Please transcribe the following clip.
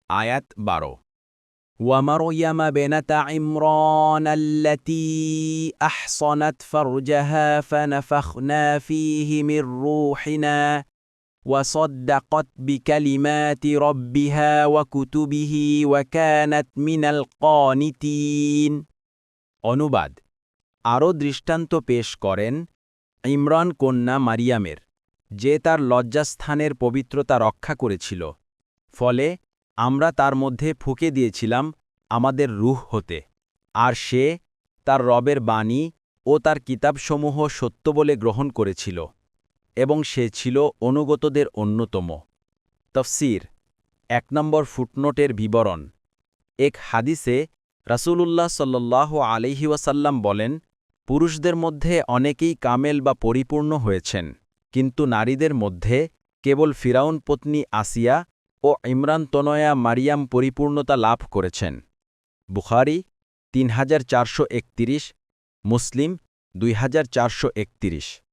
আয়াত 12 ومريم بنت عمران التي أحصنت فرجها فنفخنا فيه من روحنا وصدقت بكلمات ربها وكتبه وكانت من القانتين অনুবাদ আরও দৃষ্টান্ত পেশ করেন ইমরান কন্যা মারিয়ামের যে তার লজ্জাস্থানের পবিত্রতা রক্ষা করেছিল ফলে আমরা তার মধ্যে ফুঁকে দিয়েছিলাম আমাদের রূহ হতে আর সে তার রবের বাণী ও তার কিতাবসমূহ সত্য বলে গ্রহণ করেছিল এবং সে ছিল অনুগতদের অন্যতম তফসির ১ নম্বর ফুটনোটের বিবরণ এক হাদিসে রাসূলুল্লাহ সাল্লাল্লাহু আলাইহি ওয়াসাল্লাম বলেন পুরুষদের মধ্যে অনেকেই কামেল বা পরিপূর্ণ হয়েছেন কিন্তু নারীদের মধ্যে কেবল ফিরাউন পত্নী আসিয়া ও ইমরান তনয়া মারিয়াম পরিপূর্ণতা লাভ করেছেন বুখারী ৩৪৩১ মুসলিম ২৪৩১